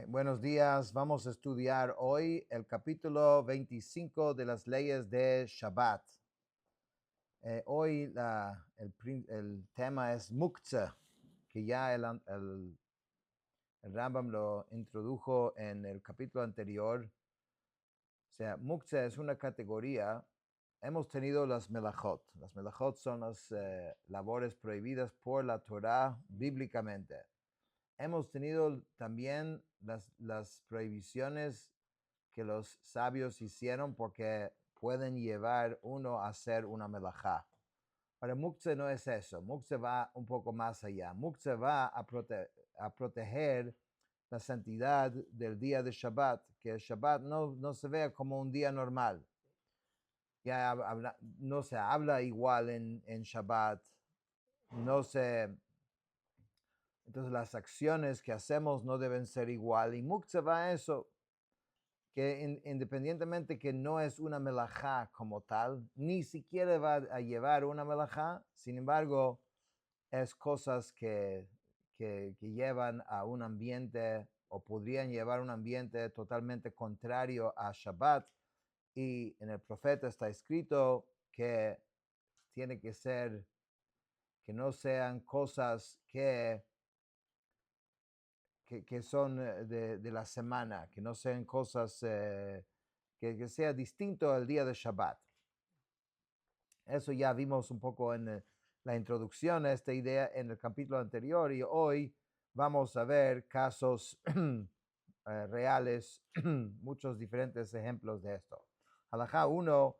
Buenos días, vamos a estudiar hoy el capítulo 25 de las leyes de Shabbat. Hoy el tema es Muktzah, que ya el Rambam lo introdujo en el capítulo anterior. O sea, Muktzah es una categoría. Hemos tenido las melajot. Las melajot son las labores prohibidas por la Torah bíblicamente. Hemos tenido también las prohibiciones que los sabios hicieron porque pueden llevar uno a hacer una melajá. Para Muktzah no es eso. Muktzah va un poco más allá. Muktzah va a proteger la santidad del día de Shabbat, que el Shabbat no se vea como un día normal. Ya no se habla igual en Shabbat, no se entonces las acciones que hacemos no deben ser igual. Y Muktzah va a eso, que independientemente que no es una melajá como tal, ni siquiera va a llevar una melajá, sin embargo, es cosas que llevan a un ambiente o podrían llevar un ambiente totalmente contrario a Shabbat. Y en el profeta está escrito que tiene que ser, que no sean cosas que son de la semana, que no sean cosas que sea distinto al día de Shabbat. Eso ya vimos un poco en la introducción a esta idea en el capítulo anterior y hoy vamos a ver casos reales, muchos diferentes ejemplos de esto. Halajá 1,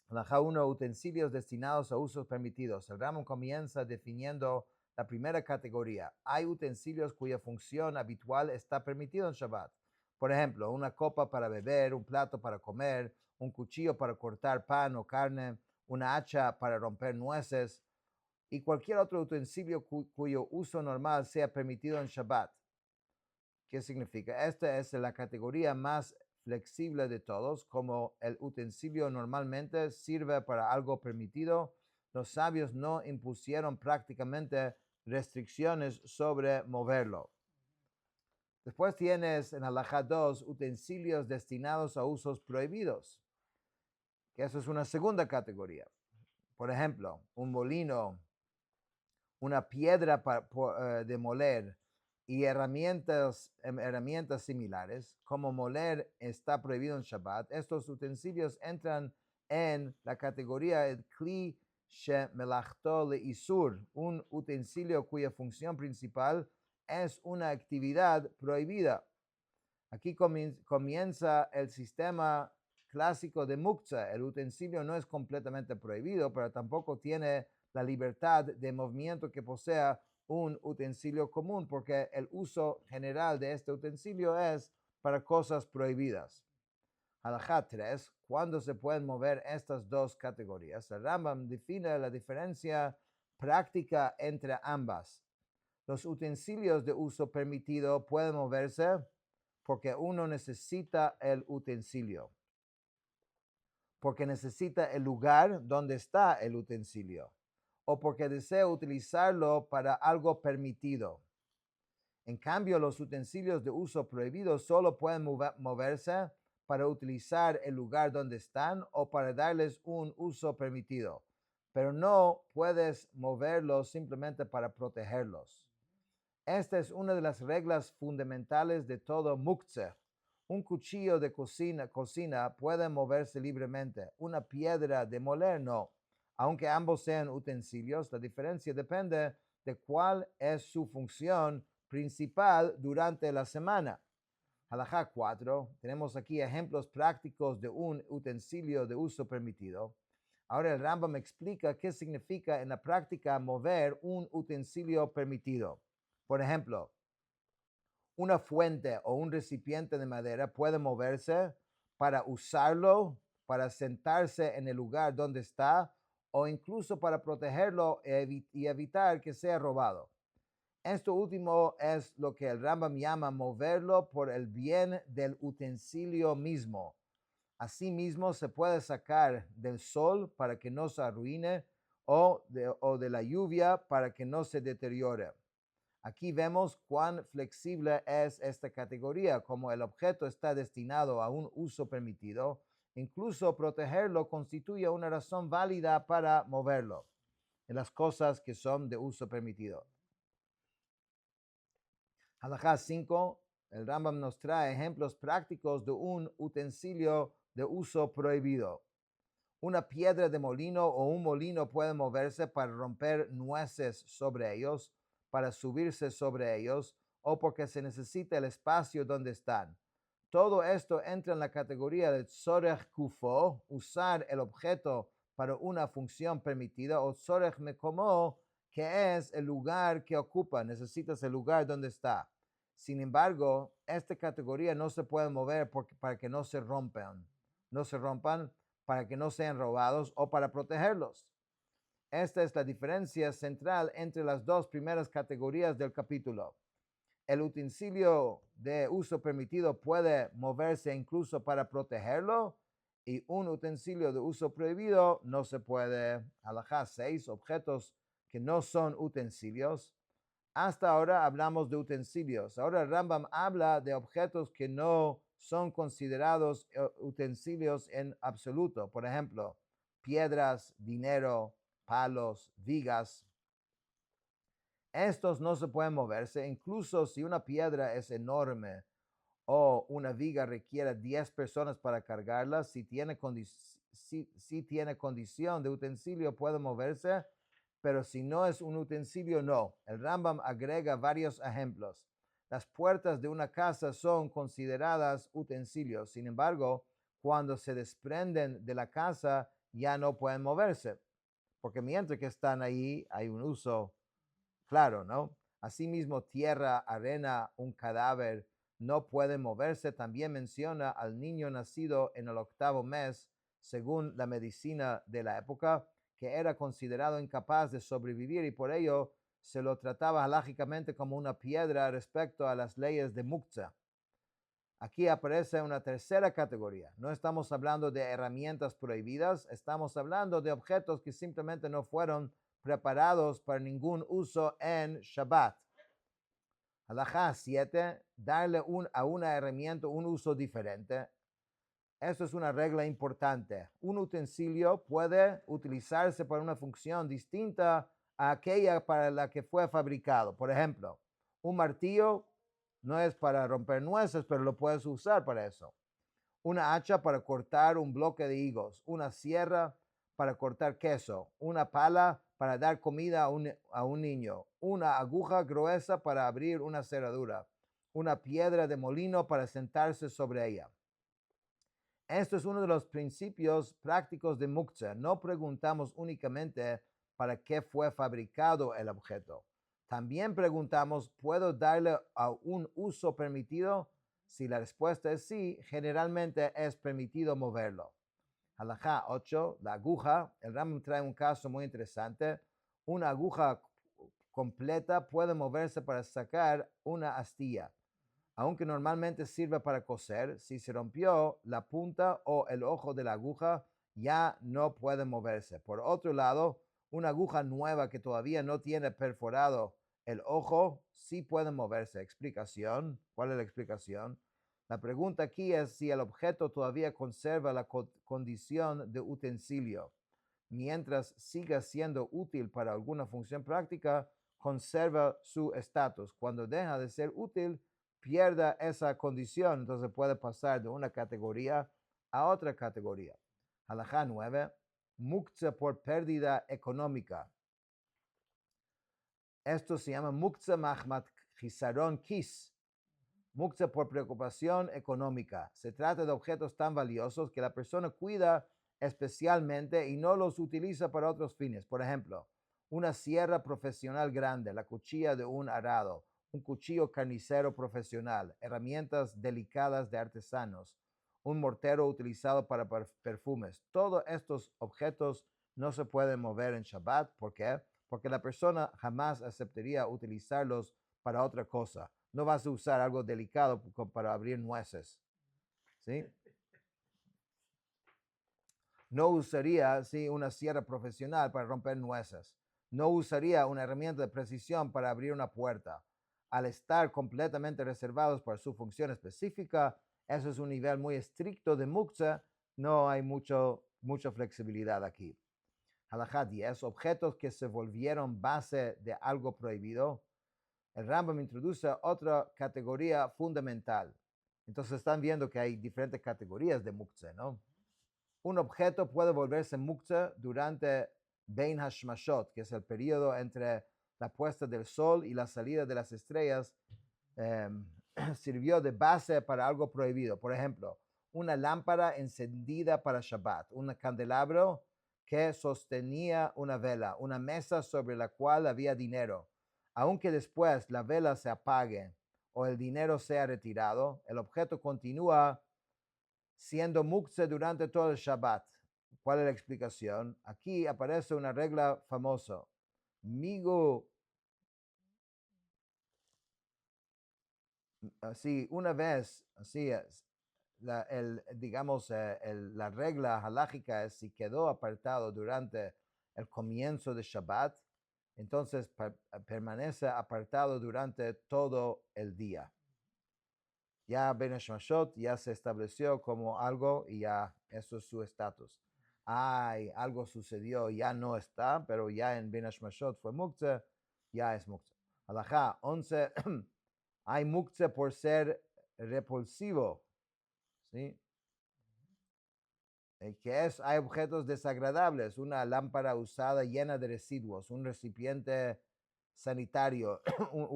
Halajá 1, utensilios destinados a usos permitidos. El Rambam comienza definiendo la primera categoría. Hay utensilios cuya función habitual está permitida en Shabbat. Por ejemplo, una copa para beber, un plato para comer, un cuchillo para cortar pan o carne, una hacha para romper nueces y cualquier otro utensilio cuyo uso normal sea permitido en Shabbat. ¿Qué significa? Esta es la categoría más flexible de todos. Como el utensilio normalmente sirve para algo permitido, los sabios no impusieron prácticamente restricciones sobre moverlo. Después tienes en Halajá 2 utensilios destinados a usos prohibidos, que eso es una segunda categoría. Por ejemplo, un molino, una piedra de moler y herramientas similares, como moler está prohibido en Shabbat. Estos utensilios entran en la categoría el kli she melachto leisur, un utensilio cuya función principal es una actividad prohibida. Aquí comienza el sistema clásico de Muktzah. El utensilio no es completamente prohibido, pero tampoco tiene la libertad de movimiento que posea un utensilio común, porque el uso general de este utensilio es para cosas prohibidas. Halajá 3, ¿cuándo se pueden mover estas dos categorías? El Rambam define la diferencia práctica entre ambas. Los utensilios de uso permitido pueden moverse porque uno necesita el utensilio, porque necesita el lugar donde está el utensilio, o porque desea utilizarlo para algo permitido. En cambio, los utensilios de uso prohibido solo pueden moverse para utilizar el lugar donde están o para darles un uso permitido, pero no puedes moverlos simplemente para protegerlos. Esta es una de las reglas fundamentales de todo Muktzah. Un cuchillo de cocina puede moverse libremente. Una piedra de moler no. Aunque ambos sean utensilios, la diferencia depende de cuál es su función principal durante la semana. Halajá 4. Tenemos aquí ejemplos prácticos de un utensilio de uso permitido. Ahora el Rambam explica qué significa en la práctica mover un utensilio permitido. Por ejemplo, una fuente o un recipiente de madera puede moverse para usarlo, para sentarse en el lugar donde está o incluso para protegerlo y evitar que sea robado. Esto último es lo que el Rambam llama moverlo por el bien del utensilio mismo. Asimismo, se puede sacar del sol para que no se arruine o de la lluvia para que no se deteriore. Aquí vemos cuán flexible es esta categoría, como el objeto está destinado a un uso permitido, incluso protegerlo constituye una razón válida para moverlo en las cosas que son de uso permitido. Halajá 5, el Rambam nos trae ejemplos prácticos de un utensilio de uso prohibido. Una piedra de molino o un molino puede moverse para romper nueces sobre ellos, para subirse sobre ellos o porque se necesita el espacio donde están. Todo esto entra en la categoría de tzorech kufo, usar el objeto para una función permitida, o tzorech mekomo, que es el lugar que ocupa, necesitas el lugar donde está. Sin embargo, esta categoría no se puede mover para que no se rompan, para que no sean robados o para protegerlos. Esta es la diferencia central entre las dos primeras categorías del capítulo. El utensilio de uso permitido puede moverse incluso para protegerlo, y un utensilio de uso prohibido no se puede. Halajá 6, objetos que no son utensilios. Hasta ahora hablamos de utensilios. Ahora Rambam habla de objetos que no son considerados utensilios en absoluto. Por ejemplo, piedras, dinero, palos, vigas. Estos no se pueden moverse, incluso si una piedra es enorme o una viga requiere 10 personas para cargarla. Si tiene condición de utensilio, puede moverse, pero si no es un utensilio, no. El Rambam agrega varios ejemplos. Las puertas de una casa son consideradas utensilios. Sin embargo, cuando se desprenden de la casa, ya no pueden moverse, porque mientras que están ahí, hay un uso claro, ¿no? Asimismo, tierra, arena, un cadáver no puede moverse. También menciona al niño nacido en el 8º mes, según la medicina de la época, que era considerado incapaz de sobrevivir y por ello se lo trataba halágicamente como una piedra respecto a las leyes de muktzah. Aquí aparece una tercera categoría. No estamos hablando de herramientas prohibidas, estamos hablando de objetos que simplemente no fueron preparados para ningún uso en Shabbat. Halajá 7, darle a una herramienta un uso diferente. Esto es una regla importante. Un utensilio puede utilizarse para una función distinta a aquella para la que fue fabricado. Por ejemplo, un martillo no es para romper nueces, pero lo puedes usar para eso. Una hacha para cortar un bloque de higos, una sierra para cortar queso, una pala para dar comida a un niño, una aguja gruesa para abrir una cerradura, una piedra de molino para sentarse sobre ella. Esto es uno de los principios prácticos de muktzah. No preguntamos únicamente para qué fue fabricado el objeto. También preguntamos, ¿puedo darle a un uso permitido? Si la respuesta es sí, generalmente es permitido moverlo. Halajá 8, la aguja. El Rambam trae un caso muy interesante. Una aguja completa puede moverse para sacar una astilla. Aunque normalmente sirve para coser, si se rompió la punta o el ojo de la aguja, ya no puede moverse. Por otro lado, una aguja nueva que todavía no tiene perforado el ojo, sí puede moverse. Explicación. ¿Cuál es la explicación? La pregunta aquí es si el objeto todavía conserva la condición de utensilio. Mientras siga siendo útil para alguna función práctica, conserva su estatus. Cuando deja de ser útil, pierda esa condición, entonces puede pasar de una categoría a otra categoría. Halajá 9, muktzah por pérdida económica. Esto se llama muktzah mahmat chisaron kis. Muktzah por preocupación económica. Se trata de objetos tan valiosos que la persona cuida especialmente y no los utiliza para otros fines. Por ejemplo, una sierra profesional grande, la cuchilla de un arado, un cuchillo carnicero profesional, herramientas delicadas de artesanos, un mortero utilizado para perfumes. Todos estos objetos no se pueden mover en Shabbat. ¿Por qué? Porque la persona jamás aceptaría utilizarlos para otra cosa. No vas a usar algo delicado para abrir nueces, ¿sí? No usaría, ¿sí?, una sierra profesional para romper nueces. No usaría una herramienta de precisión para abrir una puerta. al estar completamente reservados para su función específica, eso es un nivel muy estricto de muktzah, no hay mucha flexibilidad aquí. Halajá 10, objetos que se volvieron base de algo prohibido. El Rambam introduce otra categoría fundamental. Entonces están viendo que hay diferentes categorías de muktzah, ¿no? Un objeto puede volverse muktzah durante Bein Hashmashot, que es el periodo entre la puesta del sol y la salida de las estrellas, sirvió de base para algo prohibido. Por ejemplo, una lámpara encendida para Shabbat, un candelabro que sostenía una vela, una mesa sobre la cual había dinero. Aunque después la vela se apague o el dinero sea retirado, el objeto continúa siendo muktzah durante todo el Shabbat. ¿Cuál es la explicación? Aquí aparece una regla famosa. Migu, así, una vez, así es, la regla halágica es si quedó apartado durante el comienzo de Shabbat, entonces permanece apartado durante todo el día. Ya Ben Hashmashot ya se estableció como algo y ya eso es su estatus. Ay, algo sucedió, ya no está, pero ya en Ben Hashmashot fue muktzah, ya es muktzah. Halajá 11, hay muktzah por ser repulsivo, ¿sí? Hay objetos desagradables, una lámpara usada llena de residuos, un recipiente sanitario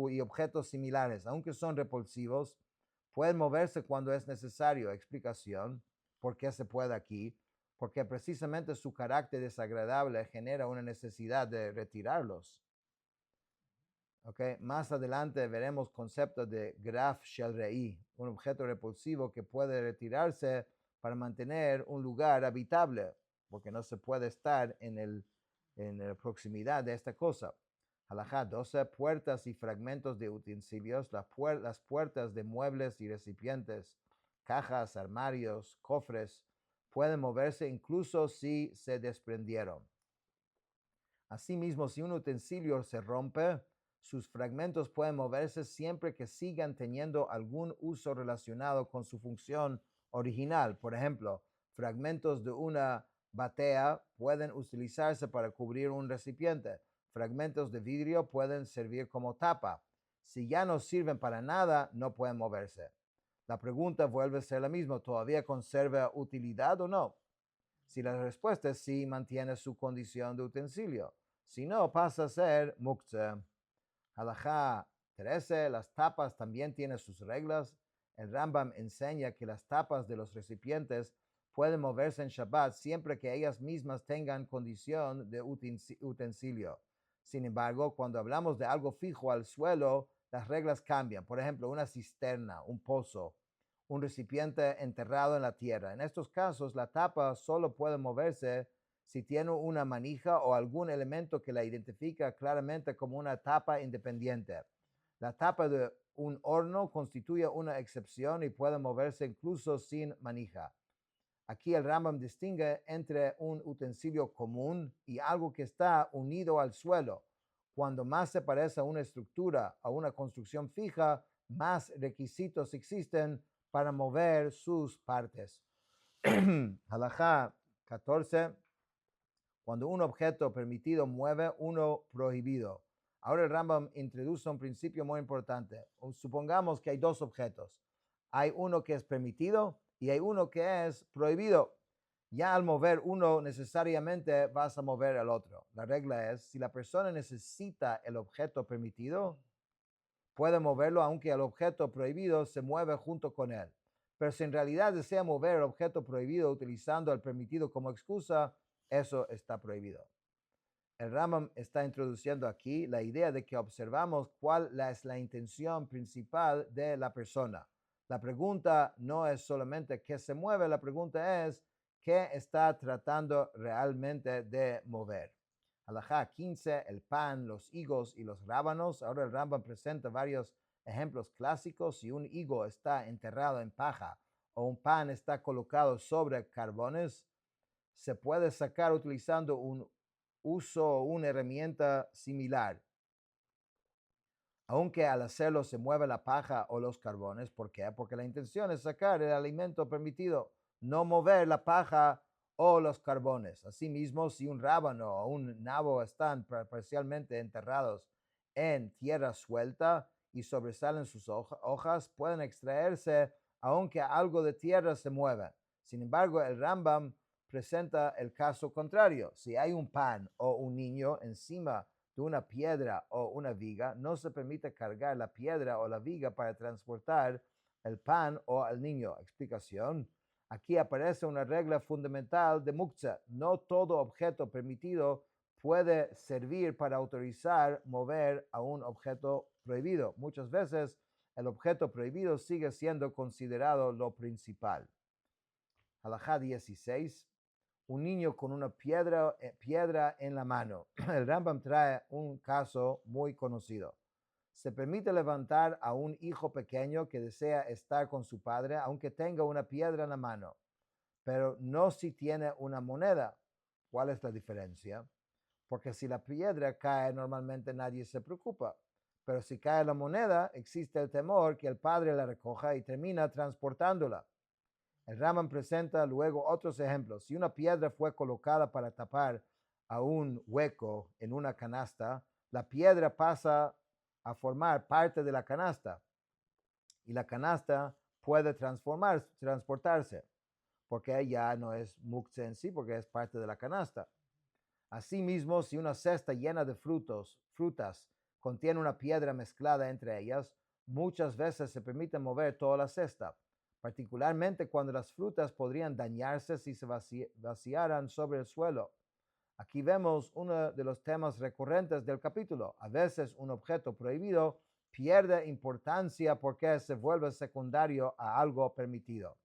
y objetos similares, aunque son repulsivos, pueden moverse cuando es necesario. Explicación, ¿por qué se puede aquí? Porque precisamente su carácter desagradable genera una necesidad de retirarlos. Okay. Más adelante veremos concepto de graf shel rei, un objeto repulsivo que puede retirarse para mantener un lugar habitable, porque no se puede estar en la proximidad de esta cosa. Halajá 12, puertas y fragmentos de utensilios, las puertas de muebles y recipientes, cajas, armarios, cofres, pueden moverse incluso si se desprendieron. Asimismo, si un utensilio se rompe, sus fragmentos pueden moverse siempre que sigan teniendo algún uso relacionado con su función original. Por ejemplo, fragmentos de una batea pueden utilizarse para cubrir un recipiente. Fragmentos de vidrio pueden servir como tapa. Si ya no sirven para nada, no pueden moverse. La pregunta vuelve a ser la misma. ¿Todavía conserva utilidad o no? Si la respuesta es sí, mantiene su condición de utensilio. Si no, pasa a ser muktzah. Halajá 13, las tapas también tienen sus reglas. El Rambam enseña que las tapas de los recipientes pueden moverse en Shabbat siempre que ellas mismas tengan condición de utensilio. Sin embargo, cuando hablamos de algo fijo al suelo, las reglas cambian. Por ejemplo, una cisterna, un pozo, un recipiente enterrado en la tierra. En estos casos, la tapa solo puede moverse si tiene una manija o algún elemento que la identifica claramente como una tapa independiente. La tapa de un horno constituye una excepción y puede moverse incluso sin manija. Aquí el Rambam distingue entre un utensilio común y algo que está unido al suelo. Cuando más se parece a una estructura, a una construcción fija, más requisitos existen para mover sus partes. Halajá 14. Cuando un objeto permitido mueve uno prohibido. Ahora el Rambam introduce un principio muy importante. Supongamos que hay dos objetos. Hay uno que es permitido y hay uno que es prohibido. Ya al mover uno necesariamente vas a mover el otro. La regla es, si la persona necesita el objeto permitido, puede moverlo aunque el objeto prohibido se mueve junto con él. Pero si en realidad desea mover el objeto prohibido utilizando el permitido como excusa, eso está prohibido. El Rambam está introduciendo aquí la idea de que observamos cuál es la intención principal de la persona. La pregunta no es solamente qué se mueve, la pregunta es qué está tratando realmente de mover. Halajá 15, el pan, los higos y los rábanos. Ahora el Rambam presenta varios ejemplos clásicos. Si un higo está enterrado en paja o un pan está colocado sobre carbones, se puede sacar utilizando un uso o una herramienta similar. aunque al hacerlo se mueve la paja o los carbones. ¿Por qué? Porque la intención es sacar el alimento permitido, no mover la paja o los carbones. Asimismo, si un rábano o un nabo están parcialmente enterrados en tierra suelta y sobresalen sus hojas, pueden extraerse aunque algo de tierra se mueva. Sin embargo, el Rambam presenta el caso contrario. Si hay un pan o un niño encima de una piedra o una viga, no se permite cargar la piedra o la viga para transportar el pan o al niño. Explicación. Aquí aparece una regla fundamental de muktzah. No todo objeto permitido puede servir para autorizar mover a un objeto prohibido. Muchas veces el objeto prohibido sigue siendo considerado lo principal. Halajá 16. Un niño con una piedra en la mano. El Rambam trae un caso muy conocido. Se permite levantar a un hijo pequeño que desea estar con su padre, aunque tenga una piedra en la mano, pero no si tiene una moneda. ¿Cuál es la diferencia? Porque si la piedra cae, normalmente nadie se preocupa. Pero si cae la moneda, existe el temor que el padre la recoja y termina transportándola. El Rambam presenta luego otros ejemplos. Si una piedra fue colocada para tapar a un hueco en una canasta, la piedra pasa a formar parte de la canasta y la canasta puede transportarse, porque ya no es muktzeh en sí, porque es parte de la canasta. Asimismo, si una cesta llena de frutas contiene una piedra mezclada entre ellas, muchas veces se permite mover toda la cesta, particularmente cuando las frutas podrían dañarse si se vaciaran sobre el suelo. Aquí vemos uno de los temas recurrentes del capítulo. A veces un objeto prohibido pierde importancia porque se vuelve secundario a algo permitido.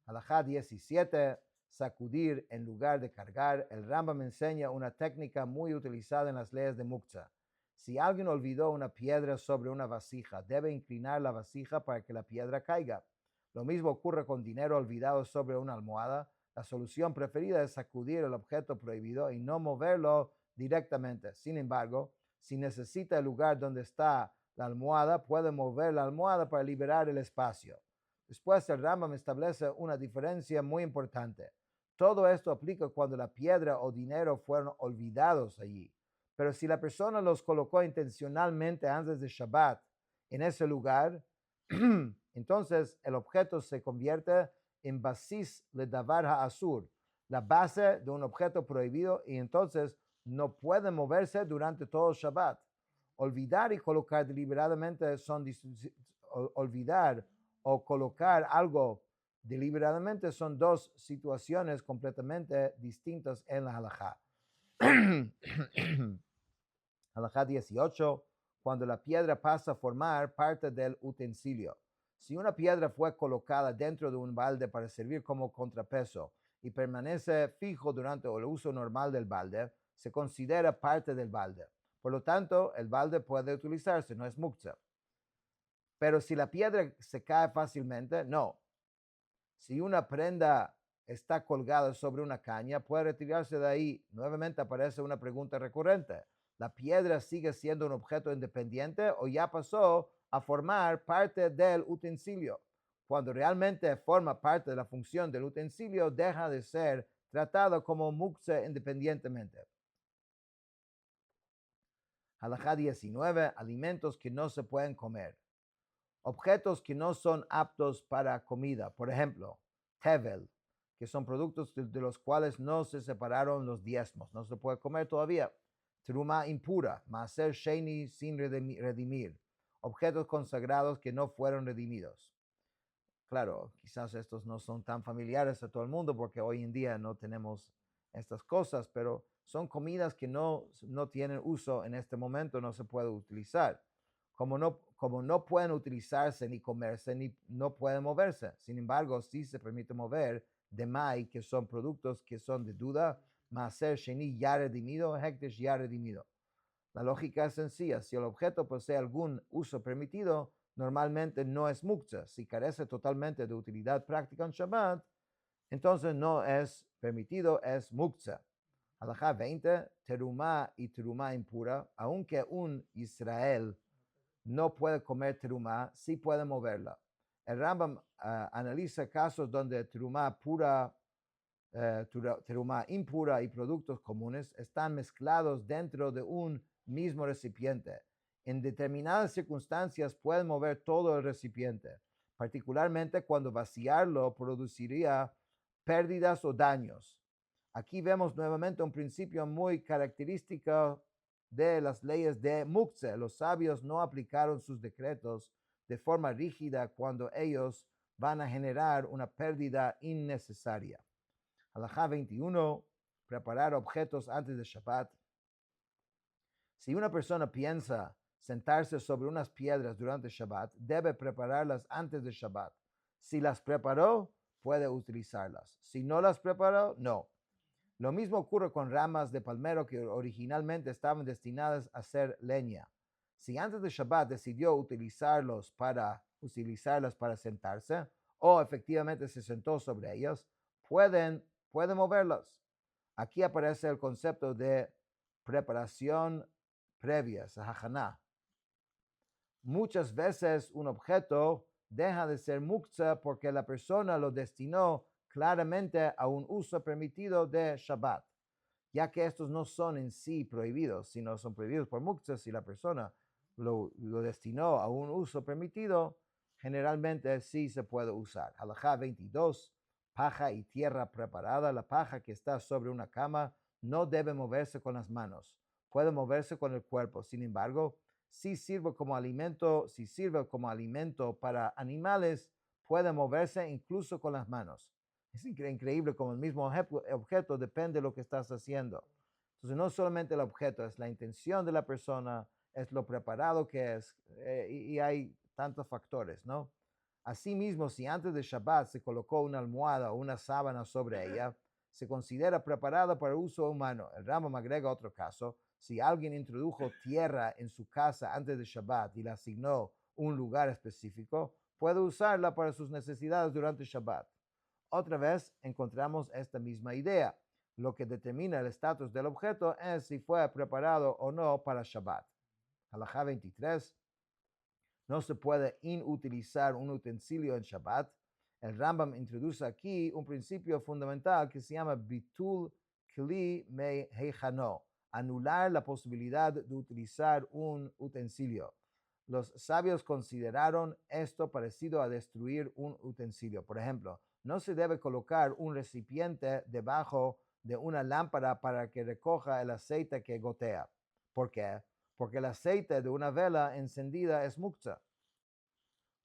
Halajá 17, sacudir en lugar de cargar. El Rambam enseña una técnica muy utilizada en las leyes de muktzah. Si alguien olvidó una piedra sobre una vasija, debe inclinar la vasija para que la piedra caiga. Lo mismo ocurre con dinero olvidado sobre una almohada. La solución preferida es sacudir el objeto prohibido y no moverlo directamente. Sin embargo, si necesita el lugar donde está la almohada, puede mover la almohada para liberar el espacio. Después el Rambam establece una diferencia muy importante. Todo esto aplica cuando la piedra o dinero fueron olvidados allí. Pero si la persona los colocó intencionalmente antes de Shabbat en ese lugar, entonces el objeto se convierte en basis le davar ha'asur, la base de un objeto prohibido, y entonces no puede moverse durante todo Shabbat. Olvidar y colocar deliberadamente olvidar o colocar algo deliberadamente son dos situaciones completamente distintas en la halajá. Halajá 18, cuando la piedra pasa a formar parte del utensilio. Si una piedra fue colocada dentro de un balde para servir como contrapeso y permanece fijo durante el uso normal del balde, se considera parte del balde. Por lo tanto, el balde puede utilizarse, no es muktzah. Pero si la piedra se cae fácilmente, no. Si una prenda está colgada sobre una caña, puede retirarse de ahí. Nuevamente aparece una pregunta recurrente. ¿La piedra sigue siendo un objeto independiente o ya pasó a formar parte del utensilio? Cuando realmente forma parte de la función del utensilio, deja de ser tratado como muktzeh independientemente. Halajá 19, alimentos que no se pueden comer. Objetos que no son aptos para comida, por ejemplo, tevel, que son productos de los cuales no se separaron los diezmos, no se puede comer todavía. Truma impura, maaser sheni sin redimir, objetos consagrados que no fueron redimidos. Claro, quizás estos no son tan familiares a todo el mundo porque hoy en día no tenemos estas cosas, pero son comidas que no tienen uso en este momento, no se puede utilizar. Como no pueden utilizarse ni comerse, ni no pueden moverse. Sin embargo, sí se permite mover de mai, que son productos que son de duda, maaser sheni ya redimido, hekdesh ya redimido. La lógica es sencilla. Si el objeto posee algún uso permitido, normalmente no es muktzah. Si carece totalmente de utilidad práctica en Shabbat, entonces no es permitido, es muktzah. Halajá 20, terumá y terumá impura, aunque un Israel no puede comer terumá, sí puede moverla. El Rambam analiza casos donde terumá pura, terumá impura y productos comunes están mezclados dentro de un mismo recipiente. En determinadas circunstancias pueden mover todo el recipiente, particularmente cuando vaciarlo produciría pérdidas o daños. Aquí vemos nuevamente un principio muy característico de las leyes de Muktzeh. Los sabios no aplicaron sus decretos de forma rígida cuando ellos van a generar una pérdida innecesaria. Halajá 21, preparar objetos antes de Shabbat. Si una persona piensa sentarse sobre unas piedras durante Shabbat, debe prepararlas antes de Shabbat. Si las preparó, puede utilizarlas. Si no las preparó, no. Lo mismo ocurre con ramas de palmero que originalmente estaban destinadas a ser leña. Si antes de Shabbat decidió utilizarlas para sentarse, o efectivamente se sentó sobre ellas, puede moverlas. Aquí aparece el concepto de preparación previa, sahajaná. Muchas veces un objeto deja de ser muktzah porque la persona lo destinó claramente a un uso permitido de Shabbat, ya que estos no son en sí prohibidos, sino son prohibidos por muktzah. Si la persona lo destinó a un uso permitido, generalmente sí se puede usar. Halajá 22, paja y tierra preparada. La paja que está sobre una cama no debe moverse con las manos, puede moverse con el cuerpo. Sin embargo, si sirve como alimento para animales, puede moverse incluso con las manos. Es increíble como el mismo objeto depende de lo que estás haciendo. Entonces, no solamente el objeto, es la intención de la persona, es lo preparado que es, y hay tantos factores, ¿no? Asimismo, si antes de Shabbat se colocó una almohada o una sábana sobre ella, se considera preparada para uso humano. El Rambam agrega otro caso. Si alguien introdujo tierra en su casa antes de Shabbat y le asignó un lugar específico, puede usarla para sus necesidades durante Shabbat. Otra vez encontramos esta misma idea. Lo que determina el estatus del objeto es si fue preparado o no para Shabbat. Halajá 23. No se puede inutilizar un utensilio en Shabbat. El Rambam introduce aquí un principio fundamental que se llama bitul kli me heichano, anular la posibilidad de utilizar un utensilio. Los sabios consideraron esto parecido a destruir un utensilio. Por ejemplo, no se debe colocar un recipiente debajo de una lámpara para que recoja el aceite que gotea. ¿Por qué? Porque el aceite de una vela encendida es muktzah.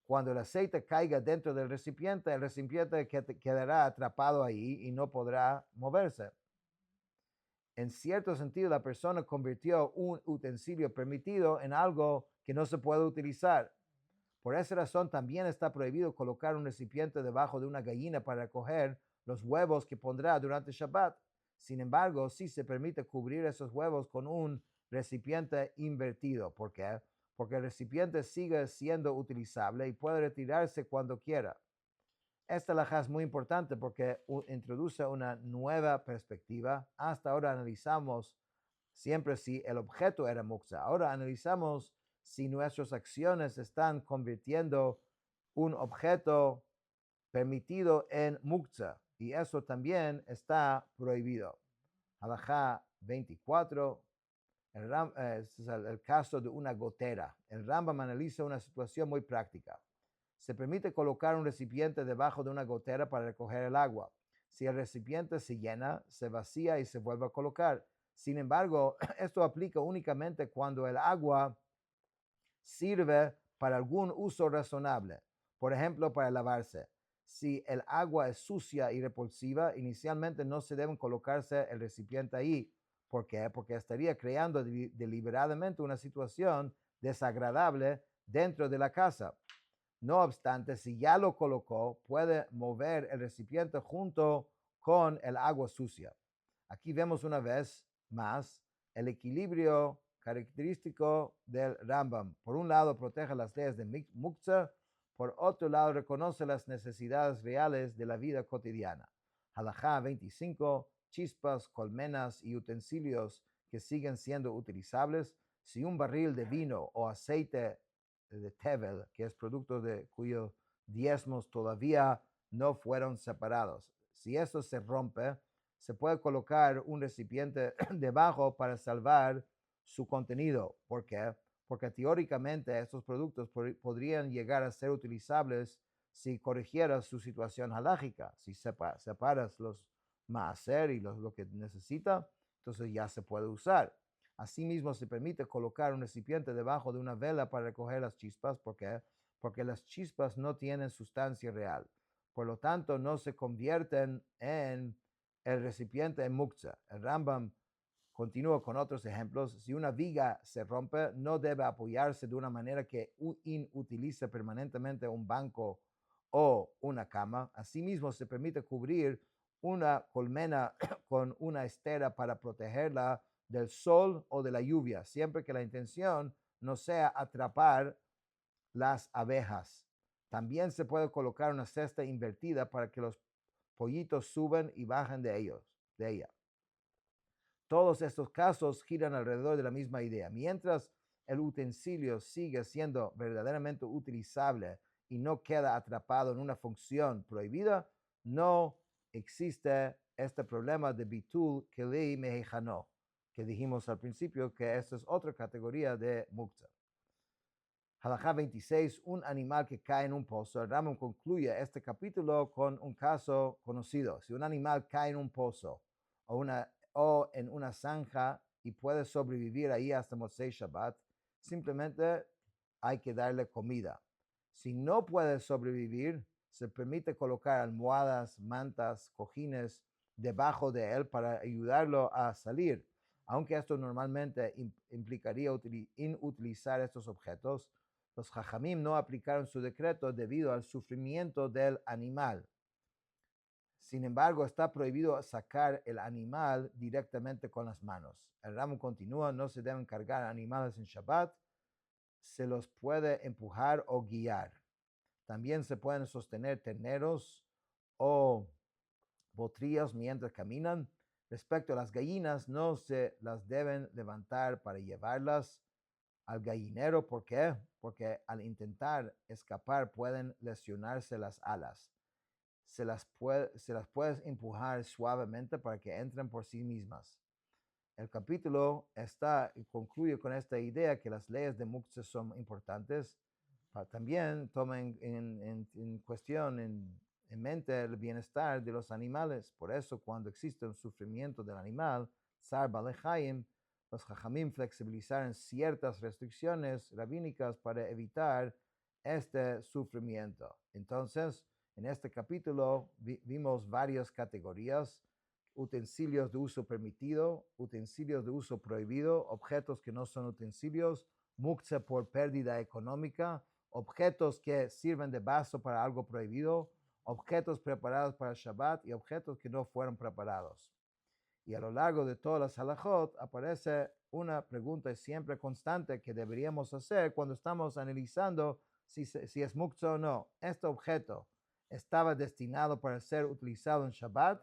Cuando el aceite caiga dentro del recipiente, el recipiente quedará atrapado ahí y no podrá moverse. En cierto sentido, la persona convirtió un utensilio permitido en algo que no se puede utilizar. Por esa razón, también está prohibido colocar un recipiente debajo de una gallina para recoger los huevos que pondrá durante Shabbat. Sin embargo, sí se permite cubrir esos huevos con un recipiente invertido. ¿Por qué? Porque el recipiente sigue siendo utilizable y puede retirarse cuando quiera. Esta alajá es muy importante porque introduce una nueva perspectiva. Hasta ahora analizamos siempre si el objeto era muktzah. Ahora analizamos si nuestras acciones están convirtiendo un objeto permitido en muktzah, y eso también está prohibido. Halajá 24. Este es el caso de una gotera. El Rambam analiza una situación muy práctica. Se permite colocar un recipiente debajo de una gotera para recoger el agua. Si el recipiente se llena, se vacía y se vuelve a colocar. Sin embargo, esto aplica únicamente cuando el agua sirve para algún uso razonable, por ejemplo, para lavarse. Si el agua es sucia y repulsiva, inicialmente no se deben colocarse el recipiente ahí. ¿Por qué? Porque estaría creando deliberadamente una situación desagradable dentro de la casa. No obstante, si ya lo colocó, puede mover el recipiente junto con el agua sucia. Aquí vemos una vez más el equilibrio característico del Rambam. Por un lado, protege las leyes de muktzah, por otro lado, reconoce las necesidades reales de la vida cotidiana. Halajá 25, chispas, colmenas y utensilios que siguen siendo utilizables. Si un barril de vino o aceite de Tevel, que es producto de cuyos diezmos todavía no fueron separados. Si esto se rompe, se puede colocar un recipiente debajo para salvar su contenido. ¿Por qué? Porque teóricamente estos productos podrían llegar a ser utilizables si corrigieras su situación halágica. Si separas los maaser y lo que necesita, entonces ya se puede usar. Asimismo, se permite colocar un recipiente debajo de una vela para recoger las chispas. ¿Por qué? Porque las chispas no tienen sustancia real. Por lo tanto, no se convierten en el recipiente en muktzah. El Rambam continúa con otros ejemplos. Si una viga se rompe, no debe apoyarse de una manera que inutilice permanentemente un banco o una cama. Asimismo, se permite cubrir una colmena con una estera para protegerla del sol o de la lluvia, siempre que la intención no sea atrapar las abejas. También se puede colocar una cesta invertida para que los pollitos suban y bajen de ella. Todos estos casos giran alrededor de la misma idea. Mientras el utensilio sigue siendo verdaderamente utilizable y no queda atrapado en una función prohibida, no existe este problema de bitul keli mehechano, que dijimos al principio que esta es otra categoría de muktzah. Halajá 26, un animal que cae en un pozo. El Rambam concluye este capítulo con un caso conocido. Si un animal cae en un pozo o en una zanja y puede sobrevivir ahí hasta Motzei Shabbat, simplemente hay que darle comida. Si no puede sobrevivir, se permite colocar almohadas, mantas, cojines debajo de él para ayudarlo a salir. Aunque esto normalmente implicaría inutilizar estos objetos, los jajamim no aplicaron su decreto debido al sufrimiento del animal. Sin embargo, está prohibido sacar el animal directamente con las manos. El Rambam continúa, no se deben cargar animales en Shabbat, se los puede empujar o guiar. También se pueden sostener terneros o potrillos mientras caminan. Respecto a las gallinas, no se las deben levantar para llevarlas al gallinero. ¿Por qué? Porque al intentar escapar pueden lesionarse las alas. Se las puedes empujar suavemente para que entren por sí mismas. El capítulo concluye con esta idea que las leyes de muktzah son importantes. También tomen en cuestión, en mente el bienestar de los animales. Por eso, cuando existe un sufrimiento del animal, Sar Balechayim, los jajamim flexibilizaron ciertas restricciones rabínicas para evitar este sufrimiento. Entonces, en este capítulo vimos varias categorías: utensilios de uso permitido, utensilios de uso prohibido, objetos que no son utensilios, muktzah por pérdida económica, objetos que sirven de vaso para algo prohibido, objetos preparados para Shabbat y objetos que no fueron preparados. Y a lo largo de todas las halajot aparece una pregunta siempre constante que deberíamos hacer cuando estamos analizando si es muktzah o no. ¿Este objeto estaba destinado para ser utilizado en Shabbat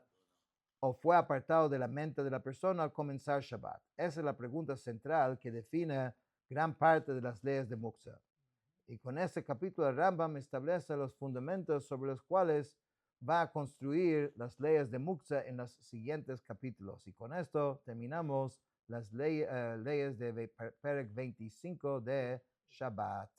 o fue apartado de la mente de la persona al comenzar Shabbat? Esa es la pregunta central que define gran parte de las leyes de muktzah. Y con este capítulo el Rambam establece los fundamentos sobre los cuales va a construir las leyes de muktzah en los siguientes capítulos. Y con esto terminamos las leyes de Perek 25 de Shabbat.